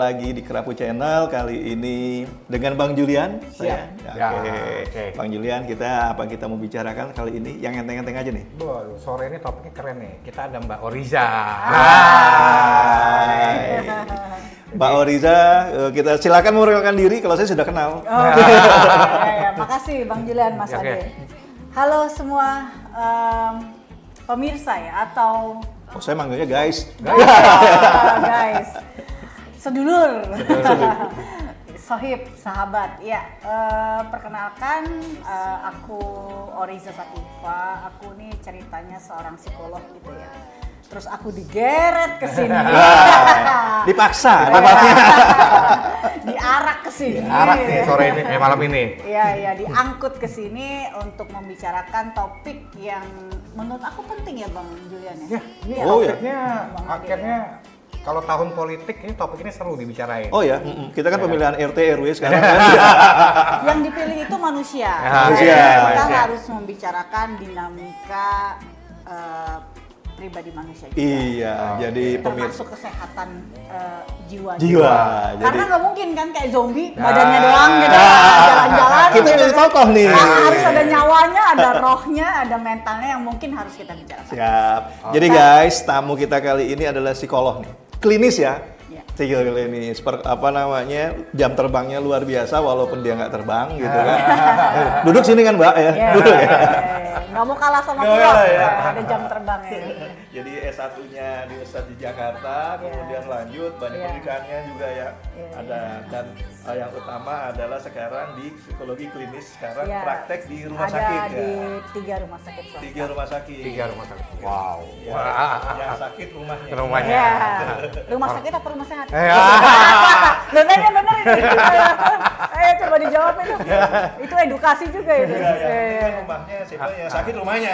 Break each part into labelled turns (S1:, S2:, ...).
S1: Lagi di Kerapu Channel kali ini dengan Bang Julian.
S2: Siap.
S1: Oke. Bang Julian, kita mau bicarakan kali ini yang enteng-enteng aja nih.
S2: Waduh, sore ini topiknya keren nih. Kita ada Mbak Oriza.
S1: Hai. Mbak Oriza, kita silakan memperkenalkan diri kalau saya sudah kenal.
S3: Makasih Bang Julian, Mas Ade. Halo semua pemirsa ya atau
S1: saya manggilnya guys.
S3: guys. Sedulur. Sohib, sahabat. Ya, perkenalkan aku Oriza Sativa. Aku nih ceritanya seorang psikolog gitu ya. Terus aku digeret ke sini.
S1: Dipaksa.
S3: Diarak ke sini.
S2: Diarak nih sore ini, malam ini.
S3: Iya, diangkut ke sini untuk membicarakan topik yang menurut aku penting ya Bang Julian ya.
S2: Ini
S3: Ya.
S2: topiknya akhirnya kalau tahun politik ini topik ini seru dibicarain.
S1: Oh ya, kita kan pemilihan RT RW sekarang kan.
S3: Yang dipilih itu manusia.
S1: Manusia.
S3: Kita harus membicarakan dinamika pribadi manusia juga.
S1: Iya, jadi
S3: termasuk kesehatan jiwa.
S1: Jadi
S3: Karena nggak mungkin kan kayak zombie, badannya doang gitu, jalan-jalan.
S1: kita jadi tokoh nih.
S3: Harus ada nyawanya, ada rohnya, ada mentalnya yang mungkin harus kita bicarakan.
S1: Siap. Jadi guys, tamu kita kali ini adalah psikolog nih. Klinis ya.
S3: Iya.
S1: Klinis. Jam terbangnya luar biasa walaupun dia nggak terbang gitu kan. Duduk sini kan Mbak ya. Duduk ya.
S3: Nggak mau kalah sama
S1: Nggak
S3: pilot,
S1: kalah ya.
S3: ada jam terbangnya.
S1: Jadi S1-nya di Universitas di Jakarta, kemudian lanjut banyak pendidikannya juga ya. Ada dan yang utama adalah sekarang di psikologi klinis, sekarang praktek di rumah sakit
S3: Ada
S1: ya.
S3: di 3 rumah sakit swasta.
S1: 3 rumah sakit.
S2: 3 rumah sakit.
S1: Wow. Ya, yang sakit rumahnya.
S2: Rumahnya.
S3: Ya. Rumah sakit apa rumah sehat? Bener ini. Ayo coba dijawab itu. Itu edukasi juga itu.
S1: Iya, ini kan rumahnya, yang sakit rumahnya.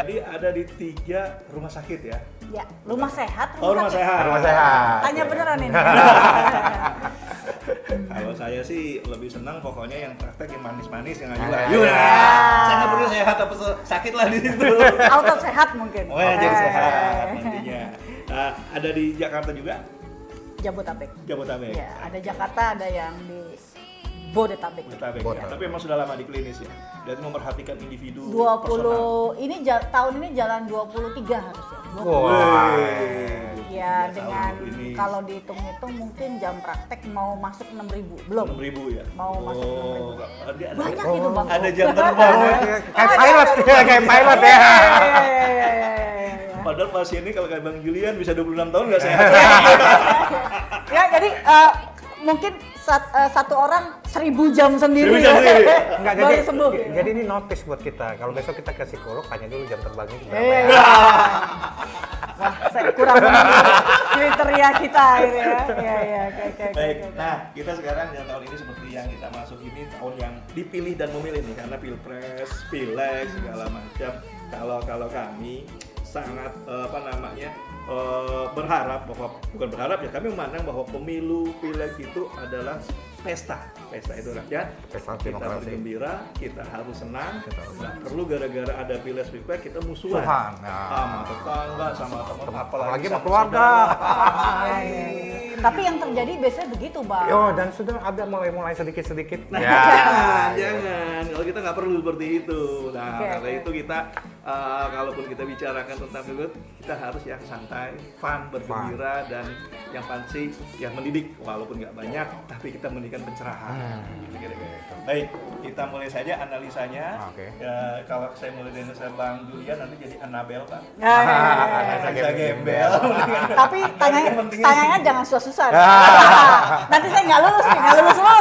S1: Jadi ada di 3 rumah sakit ya.
S3: Ya, rumah sehat,
S1: Rumah
S3: sakit.
S1: sehat.
S2: Rumah sehat.
S3: Tanya beneran ini.
S1: Kalau saya sih lebih senang pokoknya yang praktek yang manis-manis yang ayu.
S3: Ya.
S1: Saya nggak perlu sehat apa sakit lah di situ.
S3: Auto sehat mungkin.
S1: Oh ya, jadi sehat nantinya. Ada di Jakarta juga?
S3: Jabodetabek.
S1: Jabodetabek.
S3: Ya, ada Jakarta, ada yang di Bodetabek.
S1: Jabodetabek. Ya. Tapi emang sudah lama di klinis ya. Dan memperhatikan individu
S3: 20
S1: personal.
S3: ini tahun ini jalan 23 harusnya. Ya, dengan kalau dihitung-hitung mungkin jam praktek mau masuk 6.000, belum?
S1: 6.000 ya.
S3: Mau masuk 6.000. Banyak
S1: Oh,
S3: itu Bang.
S1: ada jam terbang.
S2: Kayak pilot, kayak pilot ya.
S1: Padahal pasien ini kalau kayak Bang Julian bisa 26 tahun nggak sehat.
S3: Ya, jadi mungkin satu orang 1.000 jam sendiri.
S1: 1.000 jam sendiri.
S2: Enggak,
S3: Baru sembuh.
S2: jadi ini notice buat kita. Kalau besok kita ke psikolog, tanya dulu jam terbangnya berapa.
S3: Iya. Wah, saya kurang memenuhi kriteria kita akhirnya. Iya.
S1: Baik, nah kita sekarang di tahun ini seperti yang kita masuk ini tahun yang dipilih dan memilih nih karena pilpres, pileg segala macam. Kalau kami sangat berharap bahwa bukan berharap ya, kami memandang bahwa pemilu pileg itu adalah pesta itu rakyat.
S2: Pesta
S1: Kita
S2: demokrasi.
S1: bergembira, kita harus senang. Nggak perlu gara-gara ada pileg pilpres kita musuhan.
S2: Tuhan.
S1: Sama tetangga, sama teman,
S2: Apalagi sama
S1: sama
S2: keluarga.
S1: saudara.
S3: Tapi yang terjadi biasanya begitu, Bang.
S2: Dan sudah ada mulai sedikit-sedikit.
S1: Jangan. Kalau kita nggak perlu seperti itu. Nah, karena itu kita kalaupun kita bicarakan tentang itu, kita harus yang santai, fun, bergembira, dan yang pasti yang mendidik. Walaupun nggak banyak, tapi kita memberikan pencerahan. Baik, kita mulai saja analisanya.
S2: Oke.
S1: Ya, kalau saya mulai dari Bang Julian, nanti jadi Annabelle, Pak.
S3: Ya.
S1: Bisa gembel.
S3: Tapi tanyanya jangan susah-susah. Nanti saya nggak lulus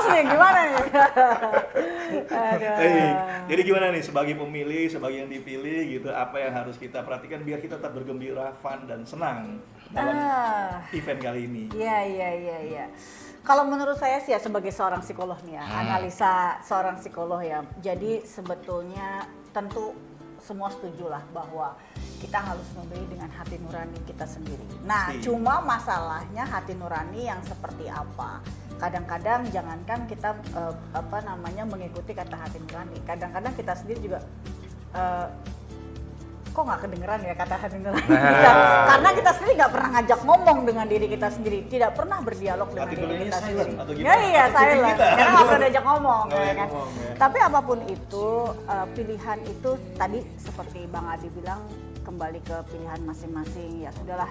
S3: nih, gimana nih?
S1: Baik. Jadi gimana nih sebagai pemilih, sebagai yang dipilih gitu, apa yang harus kita perhatikan biar kita tetap bergembira, fun dan senang dalam event kali ini?
S3: Iya. Kalau menurut saya sih ya sebagai seorang psikolog nih ya, analisa seorang psikolog ya. Jadi sebetulnya tentu semua setuju lah bahwa kita harus membeli dengan hati nurani kita sendiri. Nah, cuma masalahnya hati nurani yang seperti apa? Kadang-kadang jangankan kita mengikuti kata hati nurani. Kadang-kadang kita sendiri juga kok nggak kedengeran ya kata hati nurani kita, karena kita sendiri nggak pernah ngajak ngomong dengan diri kita sendiri, tidak pernah berdialog dengan
S1: Hati
S3: diri
S1: nuraninya
S3: kita
S1: silent
S3: sendiri.
S1: atau
S3: Ya
S1: gimana?
S3: iya
S1: Atau
S3: silent,
S1: kuping kita?
S3: karena nggak pernah diajak ngomong,
S1: Nggak
S3: ya
S1: ada
S3: kan.
S1: ngomong, ya.
S3: Tapi apapun itu pilihan itu tadi seperti Bang Adi bilang kembali ke pilihan masing-masing. Ya sudahlah,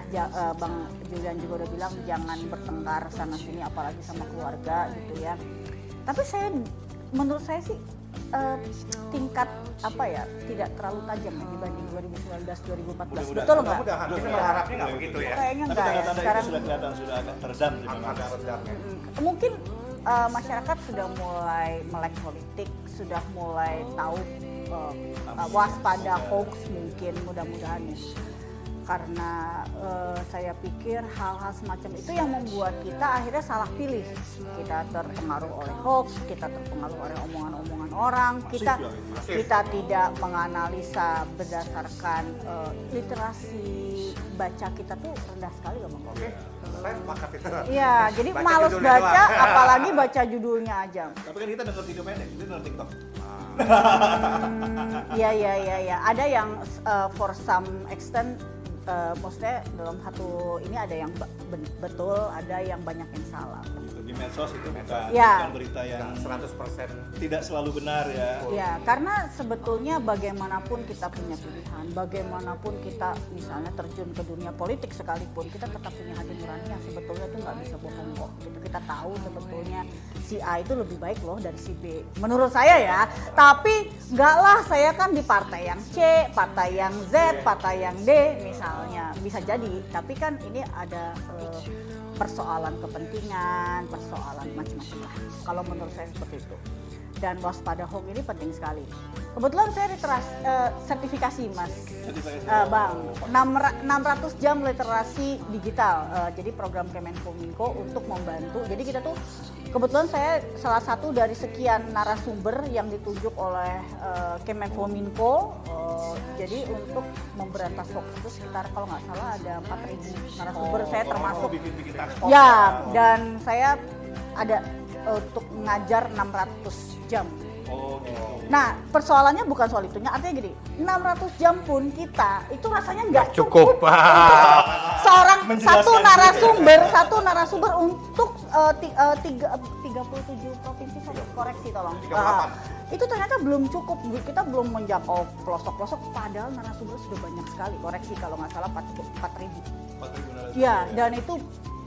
S3: Bang Julian juga udah bilang jangan bertengkar sana sini apalagi sama keluarga gitu ya. Tapi menurut saya sih tingkat apa ya tidak terlalu tajam ya dibanding 2019 2014. Betul nggak?
S2: Mudah-mudahan kita berharapnya nggak begitu ya.
S3: Kayaknya
S1: Tapi
S3: enggak ya.
S1: tanda-tanda
S3: Sekarang
S1: itu sudah kelihatan, sudah agak meredam sih memang.
S2: Ada redamnya.
S3: mungkin masyarakat sudah mulai melek politik, sudah mulai tahu waspada hoax mungkin, mudah-mudahan ya. Karena saya pikir hal-hal semacam itu yang membuat kita akhirnya salah pilih. Kita terpengaruh oleh hoax, kita terpengaruh oleh omongan-omongan orang, kita tidak menganalisa berdasarkan literasi baca kita tuh rendah sekali loh Bang.
S2: Oke, saya sepakat itu.
S3: Iya, jadi
S2: Baca
S3: males
S2: judulnya
S3: baca,
S2: doang.
S3: apalagi baca judulnya aja.
S1: Tapi kan kita denger video pendek, kita denger TikTok.
S3: Iya. Ada yang for some extent, maksudnya dalam satu ini ada yang betul, ada yang banyak yang salah.
S1: Di medsos itu bukan,
S3: Ya.
S1: bukan berita yang
S2: 100%
S1: tidak selalu benar ya.
S3: Ya, karena sebetulnya bagaimanapun kita punya pilihan, bagaimanapun kita misalnya terjun ke dunia politik sekalipun, kita tetap punya hati nurani yang sebetulnya tuh nggak bisa bohong kok. Gitu. Kita tahu sebetulnya si A itu lebih baik loh dari si B. Menurut saya ya, tapi nggak lah, saya kan di partai yang C, partai yang Z, partai yang D misalnya. Bisa jadi, tapi kan ini ada persoalan kepentingan, persoalan macam-macam lah. Kalau menurut saya seperti itu. Dan waspada hoax ini penting sekali. Kebetulan saya sertifikasi Mas, Bang, 600 jam literasi digital. Jadi program Kemenkominfo untuk membantu. Jadi kita tuh kebetulan saya salah satu dari sekian narasumber yang ditunjuk oleh Kemenkominfo. Jadi untuk memberantas hoax itu sekitar kalau nggak salah ada 4.000 narasumber. Saya termasuk.
S1: Bikin task force.
S3: Ya, dan saya ada untuk mengajar 600 jam.
S1: Oh gitu.
S3: Nah, persoalannya bukan soal itunya, artinya gini, 600 jam pun kita itu rasanya nggak
S2: cukup.
S3: cukup. Seorang
S1: Menjelaskan
S3: satu narasumber untuk 37 provinsi, saya koreksi tolong.
S2: 38.
S3: Itu ternyata belum cukup, kita belum menjangkau pelosok-pelosok, padahal narasumber sudah banyak sekali, koreksi kalau nggak salah 4.000.
S1: 4.000 narasumber.
S3: Ya, dan itu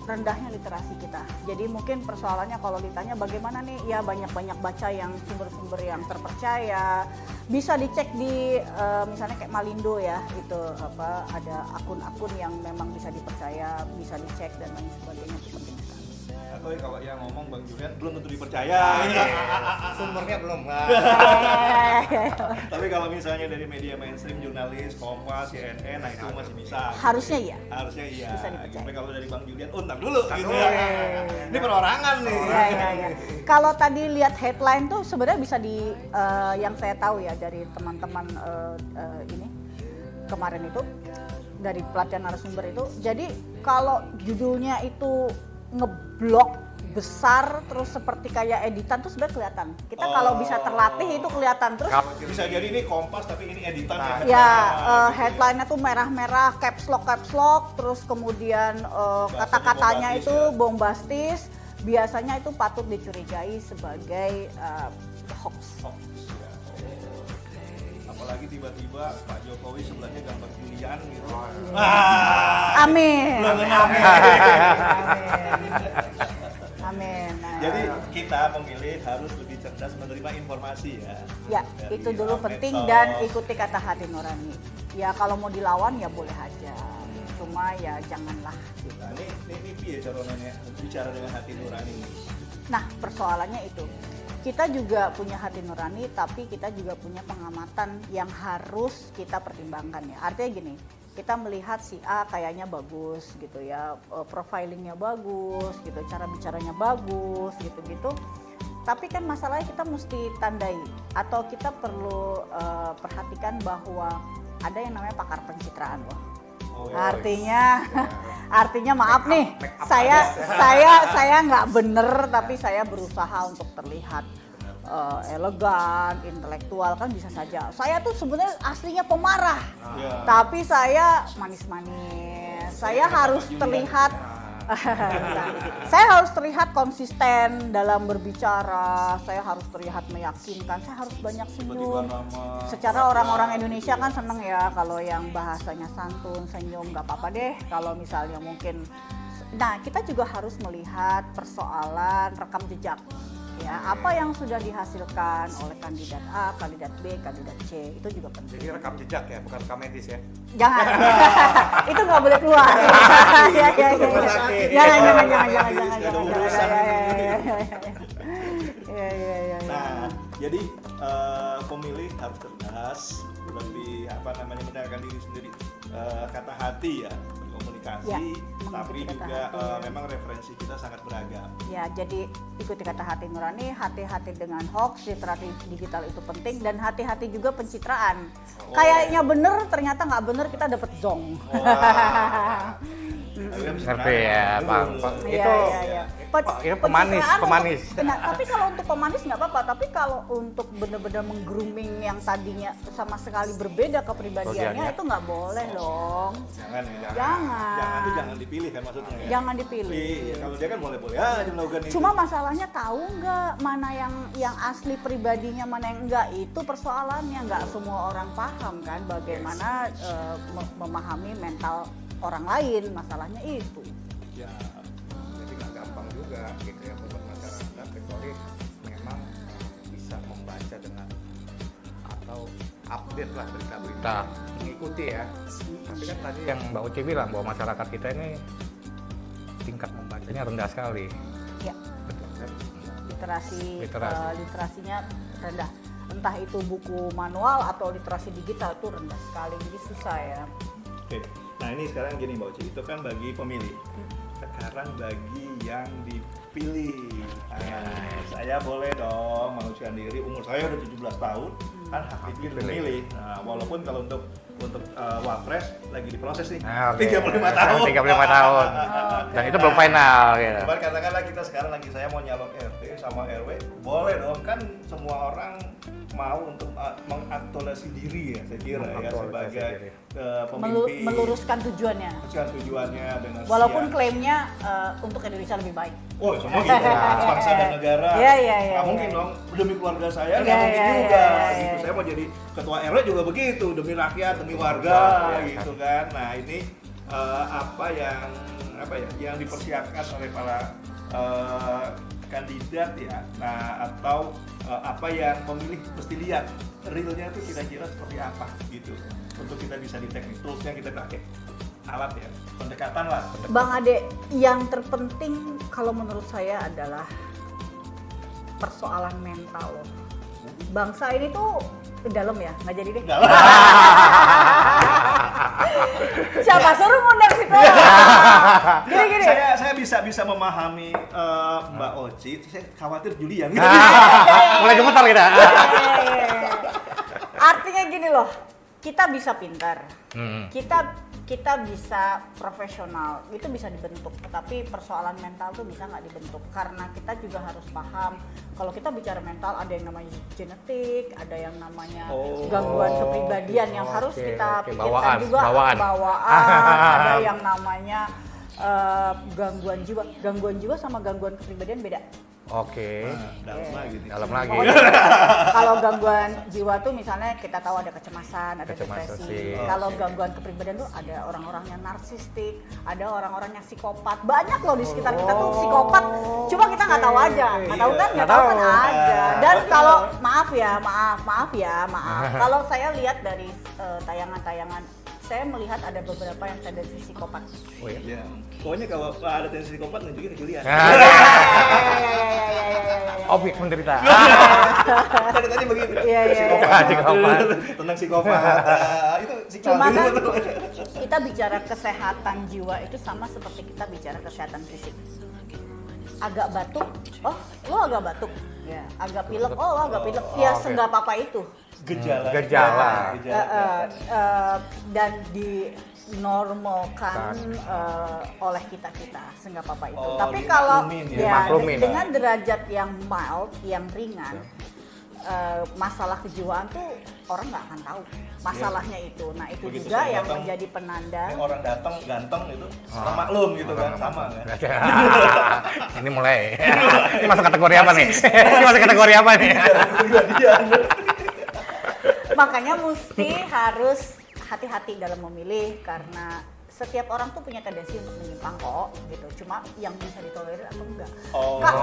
S3: rendahnya literasi kita. Jadi mungkin persoalannya kalau ditanya bagaimana nih, ya banyak-banyak baca yang sumber-sumber yang terpercaya. Bisa dicek di misalnya kayak Malindo ya, itu apa ada akun-akun yang memang bisa dipercaya, bisa dicek dan lain sebagainya, itu penting sekali.
S1: Atau kalau yang ngomong Bang Julian belum tentu dipercaya.
S2: Sumbernya belum.
S1: Tapi kalau misalnya dari media mainstream, jurnalis, Kompas, CNN, nah itu masih bisa.
S3: Harusnya iya.
S1: Harusnya iya.
S3: Bisa dipercaya.
S1: Tapi kalau dari Bang Julian, ntar dulu. Gitu.
S2: dulu.
S1: Ini perorangan nih.
S3: Ya. Kalau tadi lihat headline tuh sebenarnya bisa yang saya tahu ya dari teman-teman ini kemarin itu dari pelatihan narasumber itu. Jadi kalau judulnya itu ngeblok besar terus seperti kayak editan tuh sebenarnya kelihatan. Kita kalau bisa terlatih itu kelihatan terus.
S1: Bisa jadi ini Kompas tapi ini editan ya.
S3: Ya, headline-nya tuh merah-merah, caps lock, terus kemudian kata-katanya itu bombastis. Biasanya itu patut dicurigai sebagai hoax.
S1: Apalagi tiba-tiba Pak Jokowi sebelahnya gambar Julian gitu.
S3: Amin. Amin. Nah,
S1: Jadi kita memilih harus lebih cerdas menerima informasi ya.
S3: ya,
S1: Dari
S3: itu dulu penting
S1: medsos.
S3: dan ikuti kata hati nurani. Ya kalau mau dilawan ya boleh aja. Cuma ya janganlah.
S1: Nah, ini piye cara nanya bicara dengan hati nurani.
S3: Nah, persoalannya itu. Kita juga punya hati nurani, tapi kita juga punya pengamatan yang harus kita pertimbangkan ya. Artinya gini, kita melihat si A kayaknya bagus gitu ya, profilingnya bagus gitu, cara bicaranya bagus gitu-gitu. Tapi kan masalahnya kita mesti tandai atau kita perlu perhatikan bahwa ada yang namanya pakar pencitraan loh. Artinya maaf nih, saya nggak bener tapi saya berusaha untuk terlihat. elegan, intelektual kan bisa saja. Saya tuh sebenarnya aslinya pemarah,
S1: Ya.
S3: tapi saya manis-manis. Saya harus terlihat, saya harus terlihat konsisten dalam berbicara. Saya harus terlihat meyakinkan. Saya harus banyak senyum. Secara orang-orang Indonesia kan seneng ya kalau yang bahasanya santun, senyum, nggak apa-apa deh. Kalau misalnya mungkin, nah kita juga harus melihat persoalan rekam jejak. Ya, apa yang sudah dihasilkan oleh kandidat A, kandidat B, kandidat C itu juga penting.
S2: Jadi rekam jejak ya, bukan rekam medis ya.
S3: Jangan, itu nggak boleh keluar. Ya, jangan.
S1: Nah, jadi pemilih harus cerdas, lebih mendengarkan diri sendiri, kata hati ya, berkomunikasi,
S3: Ya,
S1: tapi
S3: mengikuti kata
S1: juga
S3: hati.
S1: memang referensi kita sangat beragam.
S3: Ya, jadi ikuti kata hati nurani, hati-hati dengan hoax, literasi digital itu penting, dan hati-hati juga pencitraan. Kayaknya bener, ternyata nggak bener, kita dapet zong.
S2: Ngerti ya, Bang.
S3: Itu
S2: Itu pemanis.
S3: Nah, tapi kalau untuk pemanis nggak apa-apa, tapi kalau untuk benar-benar meng-grooming yang tadinya sama sekali berbeda kepribadiannya itu nggak boleh dong.
S1: Jangan ya,
S3: Jangan.
S1: Jangan tuh jangan dipilih kan maksudnya ya.
S3: Jangan dipilih.
S1: Iya, kalau dia kan boleh-boleh aja melakukan itu.
S3: Cuma masalahnya tahu nggak mana yang asli pribadinya, mana yang enggak, itu persoalannya. Nggak semua orang paham kan bagaimana memahami mental orang lain, masalahnya itu.
S2: Ya, jadi nggak gampang juga gitu ya buat masyarakat, kecuali memang bisa membaca dengan atau update lah berita-berita, mengikuti ya. Tapi kan tadi yang Mbak Uci bilang bahwa masyarakat kita ini tingkat membacanya rendah sekali.
S3: Ya,
S2: Betul kan?
S3: literasinya rendah. Entah itu buku manual atau literasi digital itu rendah sekali, jadi susah ya.
S1: Oke. Nah ini sekarang gini Mbak Uci, itu kan bagi pemilih. Sekarang bagi yang dipilih. Nah, saya boleh dong mengusulkan diri, umur saya udah 17 tahun, kan hak pilih memilih. Nah, walaupun kalau untuk Wapres lagi diproses nih, 35 tahun.
S2: 35 tahun. Dan itu belum final gitu.
S1: Cuman katakanlah kita sekarang lagi saya mau nyalon RT sama RW, boleh dong, kan semua orang mau untuk mengaktualisasi diri ya, saya kira ya, sebagai pemimpin.
S3: Meluruskan tujuannya.
S1: Tujuannya dengan
S3: Walaupun
S1: sekian.
S3: klaimnya untuk Indonesia lebih baik.
S1: Oh, semua gitu. Bangsa dan negara.
S3: Iya.
S1: Nggak mungkin dong, demi keluarga saya nggak
S3: Iya,
S1: mungkin
S3: iya,
S1: juga.
S3: iya,
S1: Gitu.
S3: iya.
S1: Saya mau jadi ketua RW juga begitu, demi rakyat, demi warga, gitu kan. Nah ini apa yang dipersiapkan oleh para kandidat ya. Nah atau apa yang pemilih mesti lihat realnya itu kira-kira seperti apa gitu. Untuk kita bisa detek toolsnya kita pakai alat ya, pendekatan lah.
S3: Bang Ade, yang terpenting kalau menurut saya adalah persoalan mental loh. Bangsa ini tuh dalam ya, nggak jadi deh. Siapa suruh ngundang psikolog? Gini.
S1: Saya bisa memahami Mbak Oci, saya khawatir Julian.
S2: Mulai gemetar kita.
S3: Artinya gini loh, kita bisa pintar,
S2: Hmm.
S3: kita bisa profesional, itu bisa dibentuk, tapi persoalan mental tuh bisa nggak dibentuk, karena kita juga harus paham kalau kita bicara mental ada yang namanya genetik, ada yang namanya gangguan kepribadian yang harus kita pikirkan juga, bawaan, ada yang namanya gangguan jiwa sama gangguan kepribadian beda.
S2: Oke.
S1: Dalam lagi nih.
S2: Dalam lagi.
S3: Kalau gangguan jiwa tuh misalnya kita tahu ada kecemasan, ada
S2: Kecemasan
S3: depresi.
S2: sih.
S3: Kalau gangguan kepribadian tuh ada orang-orang yang narsistik, ada orang-orang yang psikopat. Banyak loh di sekitar kita tuh psikopat. Cuma kita nggak tahu aja. Nggak tahu kan? Nggak tahu kan ada. Dan kalau maaf. Kalau saya lihat dari tayangan-tayangan, saya melihat ada beberapa yang tendensi psikopat.
S2: Oh iya.
S1: Ya. Pokoknya kalau ada tendensi psikopat nunjukin ke Julian.
S2: Objek menderita.
S1: Tadi begitu.
S3: Iya.
S2: Psikopat.
S1: Tentang psikopat. Itu
S3: Cuma kan
S1: psikopat.
S3: kita bicara kesehatan jiwa itu sama seperti kita bicara kesehatan fisik. Agak batuk, oh lo agak batuk. Ya, agak pilek, oh lo agak pilek. Ya
S2: Oke.
S3: enggak apa-apa itu.
S1: Gejala.
S3: Dan dinormalkan oleh kita seenggak apa-apa itu.
S1: Oh,
S3: Tapi kalau
S1: dimaklumin ya.
S3: ya,
S2: Dimaklumin.
S3: dengan derajat yang mild, yang ringan, masalah kejiwaan tuh orang nggak akan tahu masalahnya itu. Nah itu
S1: Begitu
S3: juga
S1: saya
S3: yang
S1: datang,
S3: menjadi penanda.
S1: Ini orang datang ganteng itu, maklum gitu kan, sama kan.
S2: Ini mulai. Ini masuk kategori apa nih? Ini masuk kategori apa nih?
S3: Makanya mesti harus hati-hati dalam memilih karena setiap orang tuh punya tendensi untuk menyimpang kok gitu. Cuma yang bisa ditolerir atau enggak.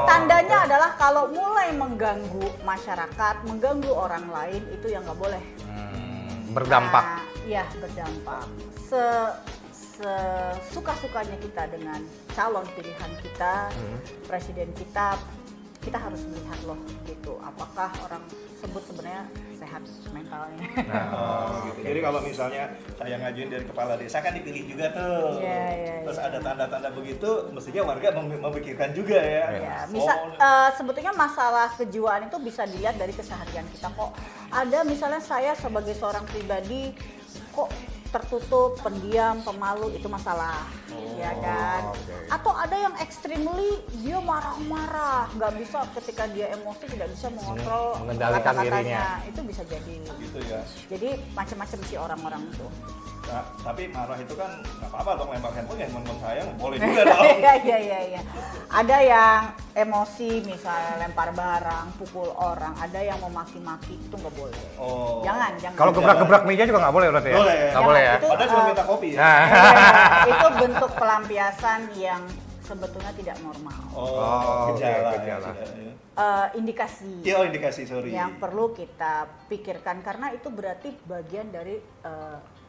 S3: Tandanya adalah kalau mulai mengganggu masyarakat, mengganggu orang lain itu yang nggak boleh.
S2: Berdampak.
S3: Nah, iya berdampak. Suka-sukanya kita dengan calon pilihan kita, presiden kita harus melihat loh gitu. Apakah orang tersebut sebenarnya sehat mentalnya?
S1: Gitu. Jadi kalau misalnya saya ngajuin dari kepala desa kan dipilih juga tuh. Terus ada tanda-tanda begitu, mestinya warga memikirkan juga ya.
S3: Sebetulnya masalah kejiwaan itu bisa dilihat dari keseharian kita kok. Ada misalnya saya sebagai seorang pribadi kok tertutup, pendiam, pemalu itu masalah, ya kan? Atau ada yang extremely dia marah-marah, nggak bisa ketika dia emosi tidak bisa mengontrol
S2: mengendalikan
S3: kata-katanya, itu bisa jadi.
S1: Gitu ya.
S3: Jadi macam-macam sih orang-orang itu.
S1: Nah, tapi marah itu kan nggak apa-apa dong, lempar handphone ya handphone saya boleh juga dong.
S3: Iya. Ada yang emosi misalnya lempar barang, pukul orang, ada yang memaki-maki itu nggak boleh. Jangan.
S2: Kalau gebrak-gebrak meja juga nggak boleh berarti ya?
S1: Boleh.
S2: Nggak boleh ya?
S1: Padahal cuma minta kopi ya.
S3: Itu bentuk pelampiasan yang sebetulnya tidak normal.
S1: Gejala.
S3: Indikasi.
S1: Indikasi, sorry.
S3: Yang perlu kita pikirkan karena itu berarti bagian dari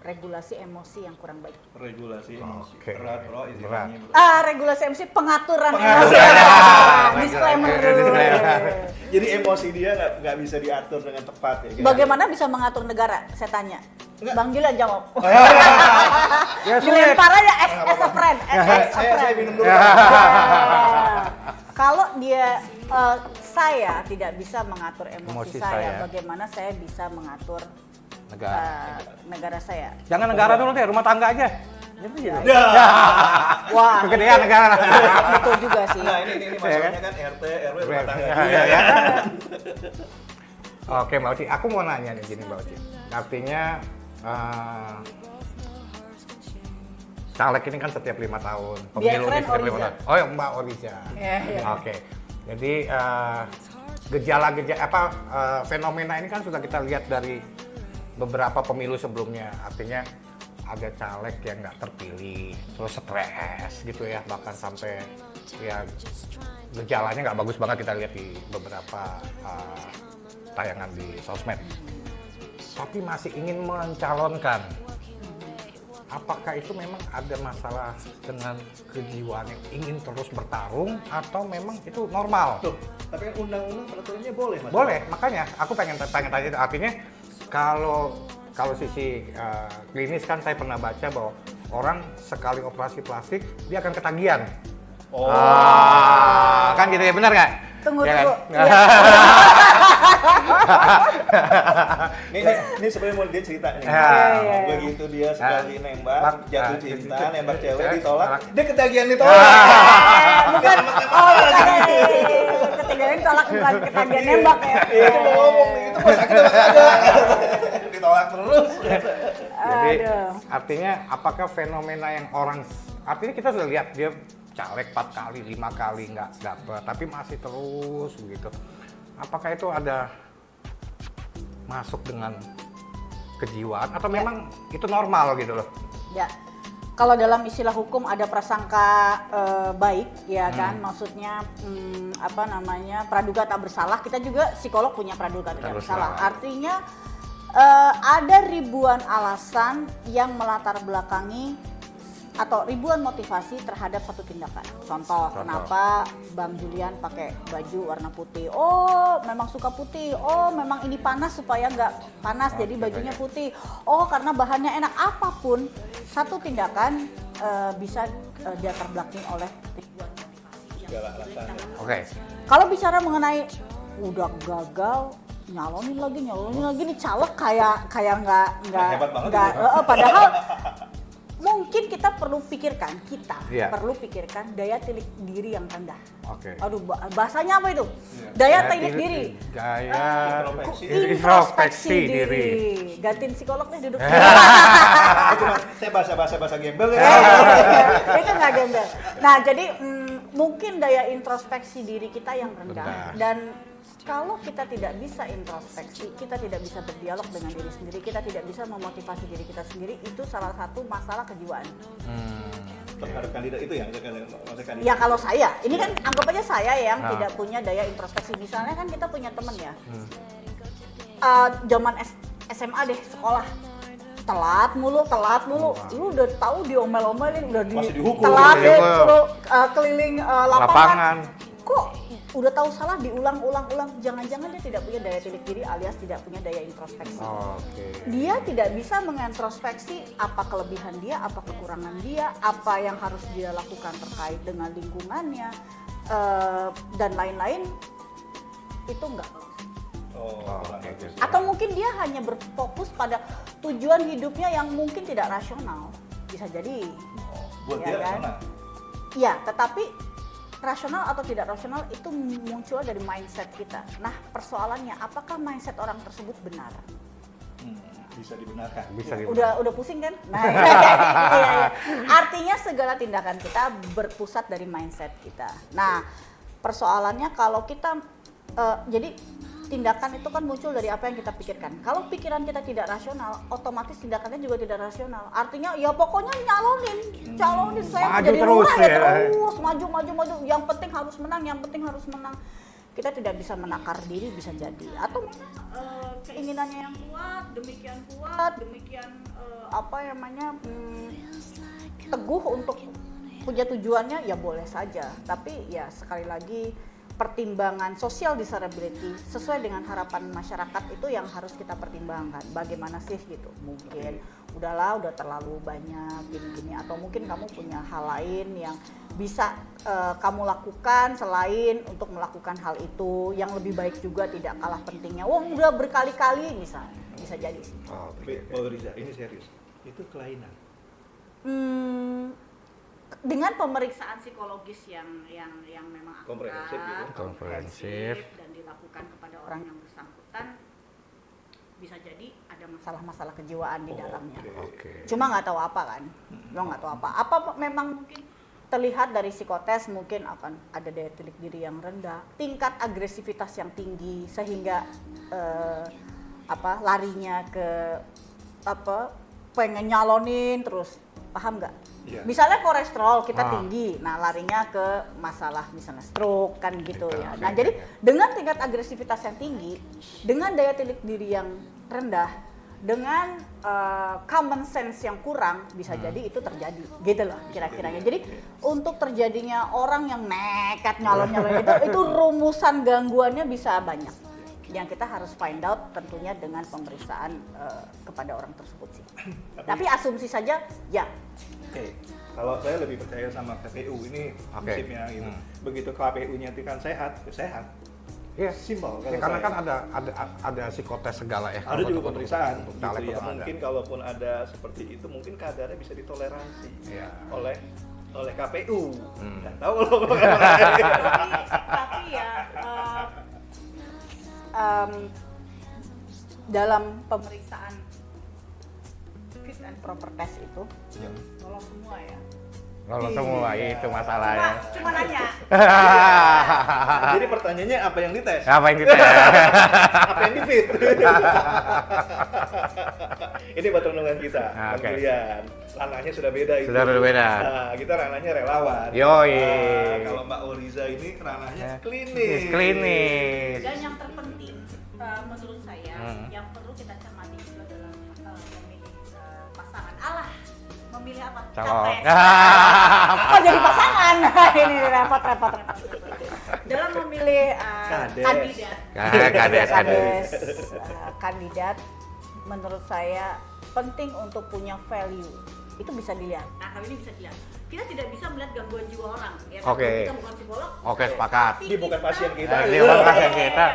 S3: regulasi emosi yang kurang baik.
S1: Regulasi emosi.
S2: Oke.
S1: Berat bro, istilahnya.
S3: Regulasi emosi, pengaturan emosi. Disclaimer dulu.
S1: Jadi emosi dia nggak bisa diatur dengan tepat ya.
S3: Bagaimana bisa mengatur negara? Saya tanya.
S1: Enggak.
S3: Bang Julian jawab.
S2: Ya,
S3: Dilempar aja as a friend.
S1: Saya minum dulu.
S3: Kalau dia saya tidak bisa mengatur emosi saya,
S2: saya,
S3: bagaimana saya bisa mengatur negara saya?
S2: Jangan negara dulu deh, rumah tangga aja. Gitu.
S3: Wah,
S2: Kegedean negara.
S3: betul juga sih.
S1: Nah ini masalahnya kan RT, RW, rumah tangga.
S2: Oke Mbak Uci, aku mau nanya nih gini Mbak Uci. Artinya caleg ini kan setiap 5 tahun, pemilu ini setiap 5 tahun. Oh ya Mbak Oriza. Oke. Jadi gejala-gejala fenomena ini kan sudah kita lihat dari beberapa pemilu sebelumnya. Artinya ada caleg yang nggak terpilih, terus stres gitu ya, bahkan sampai ya gejalanya nggak bagus banget kita lihat di beberapa tayangan di sosmed. Tapi masih ingin mencalonkan. Apakah itu memang ada masalah dengan kejiwaan yang ingin terus bertarung atau memang itu normal?
S1: Tuh, tapi kan undang-undang peraturannya boleh Mas.
S2: Boleh, makanya aku pengen tanya-tanya itu. Artinya kalau sisi klinis kan saya pernah baca bahwa orang sekali operasi plastik dia akan ketagihan. Kan gitu ya, benar nggak?
S3: Tunggu.
S2: Ya kan?
S1: Ini sebenarnya mau dia cerita nih. Begitu dia sekali nembak, jatuh cinta, nembak cewek ditolak, dia ketagihan ditolak.
S3: Bukan. Ketagihan ditolak bukan ketagihan nembak ya.
S1: Itu mau ngomong itu pas sakit ada. Ditolak terus.
S2: Jadi artinya apakah fenomena yang orang, artinya kita sudah lihat dia caleg 4 kali, 5 kali nggak dapet, tapi masih terus begitu. Apakah itu ada masuk dengan kejiwaan atau memang itu normal gitu loh?
S3: Ya, kalau dalam istilah hukum ada prasangka baik, ya kan, maksudnya praduga tak bersalah. Kita juga psikolog punya praduga tak bersalah. Artinya ada ribuan alasan yang melatar belakangi atau ribuan motivasi terhadap satu tindakan. Contoh, kenapa Bang Julian pakai baju warna putih? Oh, memang suka putih. Oh, memang ini panas supaya nggak panas, jadi bajunya putih. Oh, karena bahannya enak. Apapun, satu tindakan bisa dilatar belakangi oleh ribuan motivasi.
S2: Oke.
S3: Kalau bicara mengenai udah gagal, nyalonin lagi nih caleg kayak nggak
S1: Hebat banget.
S3: padahal mungkin kita perlu pikirkan,
S4: Iya.
S3: perlu pikirkan daya tilik diri yang rendah.
S4: Oke.
S3: Aduh, bahasanya apa itu? Daya tilik diri.
S4: Gaya
S1: Introspeksi.
S4: diri.
S3: Gantiin psikolog nih duduk.
S1: Cuma saya bahasa gembel ya.
S3: Itu nggak gembel. Nah, jadi mungkin daya introspeksi diri kita yang rendah. Dan kalau kita tidak bisa introspeksi, kita tidak bisa berdialog dengan diri sendiri, kita tidak bisa memotivasi diri kita sendiri, itu salah satu masalah kejiwaan.
S1: Terhadap kandidat itu ya, maksudnya kandidat.
S3: Ya kalau saya, ini kan anggap aja saya yang tidak punya daya introspeksi. Misalnya kan kita punya temen ya, zaman SMA deh, sekolah. Telat mulu, lu udah tahu diomel-omelin, udah
S1: Masih dihukum.
S3: telat deh,
S4: Dihukum.
S3: suruh keliling lapangan.
S4: Lapangan.
S3: Kok udah tahu salah diulang-ulang, jangan-jangan dia tidak punya daya tilik diri alias tidak punya daya introspeksi.
S4: Oke.
S3: Dia tidak bisa mengintrospeksi apa kelebihan dia, apa kekurangan dia, apa yang harus dia lakukan terkait dengan lingkungannya, dan lain-lain. Itu enggak bagus.
S4: Oke.
S3: Atau mungkin dia hanya berfokus pada tujuan hidupnya yang mungkin tidak rasional. Bisa jadi.
S1: Buat
S3: Ya
S1: dia
S3: kan?
S1: rasional.
S3: Ya, tetapi rasional atau tidak rasional itu muncul dari mindset kita. Nah, persoalannya apakah mindset orang tersebut benar?
S1: Bisa dibenarkan.
S4: Bisa dibilang.
S3: Udah pusing kan? Nah, iya. Artinya segala tindakan kita berpusat dari mindset kita. Nah, persoalannya kalau kita jadi tindakan itu kan muncul dari apa yang kita pikirkan. Kalau pikiran kita tidak rasional, otomatis tindakannya juga tidak rasional. Artinya ya pokoknya calonin saya
S4: Maju
S3: jadi
S4: terus
S3: lurah ya
S4: ya.
S3: terus maju. Yang penting harus menang. Kita tidak bisa menakar diri bisa jadi. Atau keinginannya yang kuat, demikian teguh untuk punya tujuannya ya boleh saja. Tapi ya sekali lagi pertimbangan social disability sesuai dengan harapan masyarakat itu yang harus kita pertimbangkan. Bagaimana sih gitu? Mungkin udah terlalu banyak gini-gini, atau mungkin kamu punya hal lain yang bisa kamu lakukan selain untuk melakukan hal itu yang lebih baik juga, tidak kalah pentingnya. Udah berkali-kali misalnya, bisa jadi sih.
S1: Tapi Mbak Riza, ini serius. Itu kelainan.
S3: Dengan pemeriksaan psikologis yang memang
S1: Komprehensif gitu.
S4: Komprehensif.
S3: dan dilakukan kepada orang yang bersangkutan, bisa jadi ada masalah-masalah kejiwaan di dalamnya.
S4: Oke.
S3: Cuma nggak tahu apa kan, lo nggak tahu apa. Apa memang mungkin terlihat dari psikotes mungkin akan ada daya tilik diri yang rendah, tingkat agresivitas yang tinggi sehingga larinya ke pengen nyalonin terus, paham nggak?
S1: Iya.
S3: Misalnya kolesterol kita tinggi, nah larinya ke masalah misalnya stroke kan gitu ya. Nah jadi dengan tingkat agresivitas yang tinggi, dengan daya tilik diri yang rendah, dengan common sense yang kurang, bisa jadi itu terjadi gitu loh kira-kiranya. Jadi untuk terjadinya orang yang nekat nyalon-nyalon itu rumusan gangguannya bisa banyak. Yang kita harus find out tentunya dengan pemeriksaan kepada orang tersebut sih. Tapi asumsi saja ya.
S1: Oke, kalau saya lebih percaya sama KPU ini prinsipnya gitu. Begitu KPU-nya kan sehat, ya sehat.
S4: Iya.
S1: Simpel
S4: Ya, karena kan ada psikotes segala ya.
S1: ada juga pemeriksaan
S4: untuk
S1: gitu
S4: caleg
S1: ya.
S4: itu ada.
S1: Mungkin kalaupun ada seperti itu, mungkin kadarnya bisa ditoleransi
S4: Iya.
S1: oleh KPU. Nggak tahu loh.
S3: Tapi ya dalam pemeriksaan fit and proper test itu lolos semua ya.
S4: Lolos semua itu masalahnya.
S3: Cuma nanya.
S1: Jadi pertanyaannya apa yang dites?
S4: Apa yang kita?
S1: Apa yang di-fit? Ini buat renungan kita,
S4: Oke.
S1: kemudian ranahnya sudah beda itu.
S4: Sudah berbeda.
S1: Nah, kita ranahnya relawan.
S4: Yoi.
S1: Kalau Mbak Oriza ini ranahnya klinis.
S4: Klinis.
S3: Dan yang terpenting menurut saya yang perlu kita cermati juga dalam memilih pasangan. Memilih apa?
S4: Calon.
S3: Oh jadi pasangan. Ini repot. Dalam memilih kandidat, menurut saya penting untuk punya value. Itu bisa dilihat. Nah, ini bisa dilihat. Kita tidak bisa melihat gangguan jiwa orang. Ya,
S4: Oke.
S3: Kita bukan psikolog.
S4: Oke, sepakat.
S3: Tapi
S1: Dia bukan pasien kita.
S4: Dia bukan pasien kita.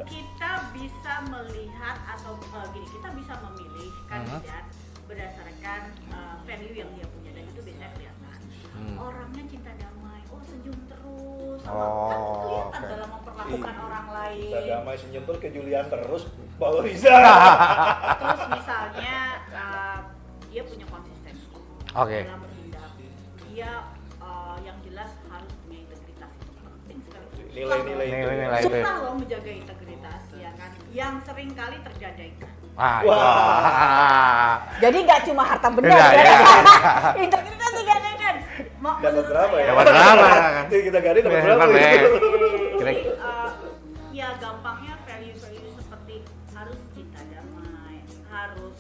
S3: Kita bisa melihat atau gini, kita bisa memilih kandidat berdasarkan value yang dia punya.
S4: Oh,
S3: kelihatan
S4: oke.
S3: dalam memperlakukan orang lain.
S1: Bisa damai senyum terus ke Julian terus bawa Riza.
S3: Terus misalnya dia punya konsistensi
S4: Oke.
S3: dalam bertindak. Dia yang jelas harus punya integritas, itu penting sekali.
S1: Nilai-nilai itu.
S4: Nilai-nilai itu.
S3: Susah loh menjaga integritas ya kan, yang sering kali tergadaikan.
S4: Ah,
S1: Wah.
S3: Jadi nggak cuma harta benda,
S4: Benda,
S3: ya.
S4: ya.
S3: Integritas digadaikan.
S1: Dapat berapa ya?
S4: Dapat berapa?
S1: Nanti kita gali dapat berapa?
S4: Dapat
S1: gitu.
S4: Kira-
S3: Jadi, ya gampangnya value-value seperti harus cinta damai, harus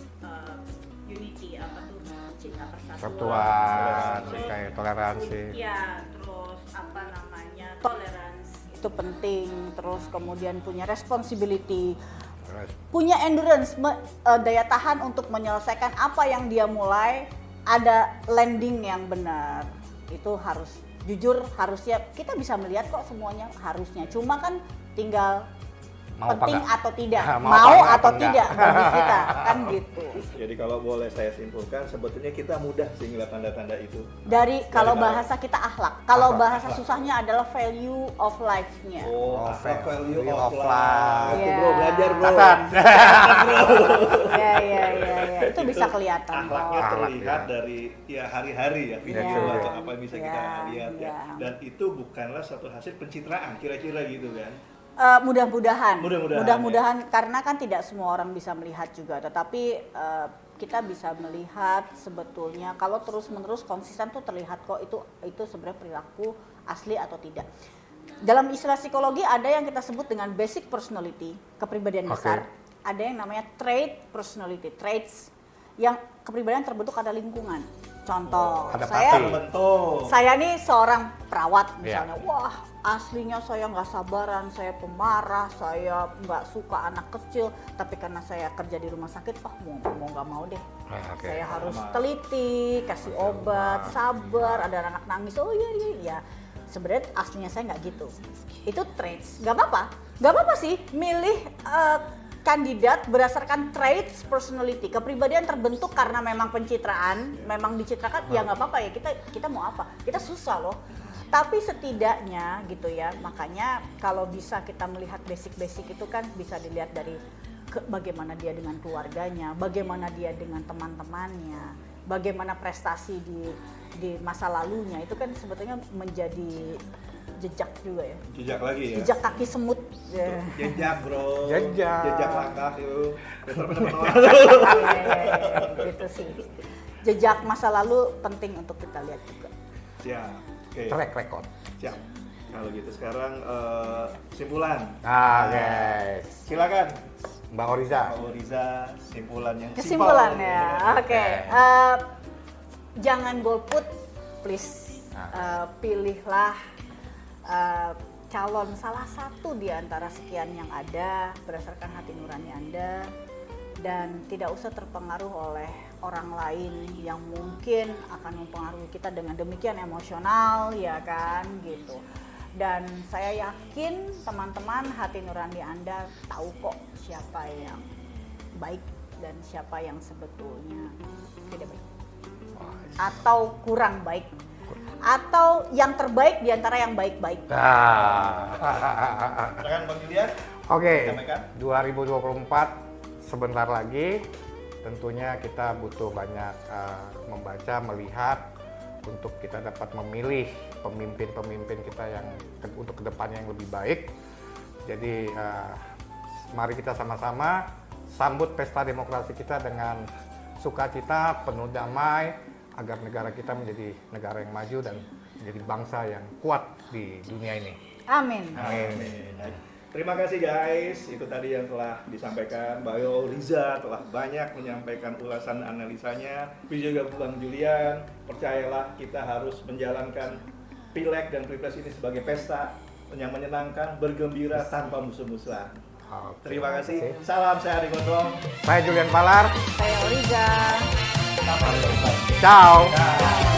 S3: unity apa tuh, cinta
S4: Persatuan,
S3: terus
S4: kayak toleransi.
S3: ya, terus apa namanya, toleransi itu penting, terus kemudian punya responsibility,
S4: Terus,
S3: punya endurance, daya tahan untuk menyelesaikan apa yang dia mulai, ada landing yang benar. Itu harus jujur, harusnya kita bisa melihat kok semuanya harusnya, cuma kan tinggal
S4: mau apa
S3: penting
S4: nggak?
S3: atau tidak,
S4: Mau
S3: mau
S4: apa nggak,
S3: atau
S4: apa
S3: tidak bagi kita kan gitu.
S1: Jadi kalau boleh saya simpulkan, sebetulnya kita mudah sih ngeliat tanda-tanda itu.
S3: Dari kalau
S1: Dari
S3: bahasa kita akhlak, kalau
S4: Akhlak,
S3: bahasa susahnya adalah value of life-nya.
S1: Oh,
S4: Oh,
S1: akhlak value
S4: value
S1: of
S4: of
S1: life.
S4: life.
S1: Itu
S3: Iya.
S1: bro, belajar bro.
S4: Catat.
S3: Ya, itu bisa kelihatan.
S1: Akhlaknya
S3: kok.
S1: terlihat
S4: ya.
S1: dari ya hari-hari ya video
S3: Iya.
S1: atau apa yang bisa kita
S3: Iya,
S1: lihat ya.
S3: iya.
S1: Dan itu bukanlah satu hasil pencitraan kira-kira gitu kan.
S3: Mudah-mudahan,
S1: Mudah-mudahan,
S3: karena kan tidak semua orang bisa melihat juga, tetapi kita bisa melihat sebetulnya kalau terus-menerus konsisten tuh terlihat kok itu sebenarnya perilaku asli atau tidak. Dalam istilah psikologi ada yang kita sebut dengan basic personality, kepribadian
S4: Oke.
S3: besar, ada yang namanya trait personality, traits yang kepribadian terbentuk ada lingkungan. Contoh,
S4: Adaptasi.
S1: Bentuk.
S3: saya nih seorang perawat
S4: Iya.
S3: misalnya, wah aslinya saya nggak sabaran, saya pemarah, saya nggak suka anak kecil, tapi karena saya kerja di rumah sakit, mau nggak mau deh,
S4: Oke.
S3: saya harus
S1: Sama.
S3: teliti, kasih obat, sabar, ada anak nangis, oh iya, sebenarnya aslinya saya nggak gitu, itu traits, nggak apa-apa sih, milih kandidat berdasarkan traits personality, kepribadian terbentuk karena memang pencitraan, memang dicitrakan, ya nggak apa-apa ya, kita mau apa, kita susah loh. Tapi setidaknya gitu ya, makanya kalau bisa kita melihat basic-basic itu kan bisa dilihat dari bagaimana dia dengan keluarganya, bagaimana dia dengan teman-temannya, bagaimana prestasi di masa lalunya, itu kan sebetulnya menjadi jejak juga ya.
S1: Jejak lagi ya.
S3: Jejak kaki semut. Ya.
S1: Jejak bro.
S4: Jejak.
S1: Jejak langkah itu.
S3: Gitu sih. Jejak masa lalu penting untuk kita lihat juga.
S1: Siap. Oke.
S4: Track record.
S1: Siap. Kalau gitu sekarang kesimpulan.
S4: Guys.
S1: Silakan.
S4: Mbak Oriza.
S1: Pak Riza, simpulan yang
S3: Kesimpulan
S1: simpel.
S3: ya. Oke. Jangan golput, please. Pilihlah calon salah satu di antara sekian yang ada berdasarkan hati nurani Anda, dan tidak usah terpengaruh oleh orang lain yang mungkin akan mempengaruhi kita dengan demikian emosional, ya kan gitu. Dan saya yakin teman-teman hati nurani Anda tahu kok siapa yang baik dan siapa yang sebetulnya tidak baik atau kurang baik, atau yang terbaik di antara yang baik-baik.
S1: Silakan Bang Julian.
S4: Oke,
S1: Sampaikan.
S4: 2024 sebentar lagi. Tentunya kita butuh banyak membaca, melihat untuk kita dapat memilih pemimpin-pemimpin kita yang untuk kedepannya yang lebih baik. Jadi mari kita sama-sama sambut pesta demokrasi kita dengan sukacita, penuh damai, agar negara kita menjadi negara yang maju dan menjadi bangsa yang kuat di dunia ini.
S3: Amin.
S1: Amin. Terima kasih guys, itu tadi yang telah disampaikan. Mbak Riza telah banyak menyampaikan ulasan analisanya. Tapi juga Bang Julian, percayalah kita harus menjalankan Pileg dan Pilpres ini sebagai pesta yang menyenangkan, bergembira tanpa musuh-musuhan.
S4: Oke.
S1: Terima kasih. Salam, saya Ari Gondrong.
S4: Saya Julian Palar.
S3: Saya Oriza.
S1: Sampai jumpa.
S4: Ciao.
S1: Ciao.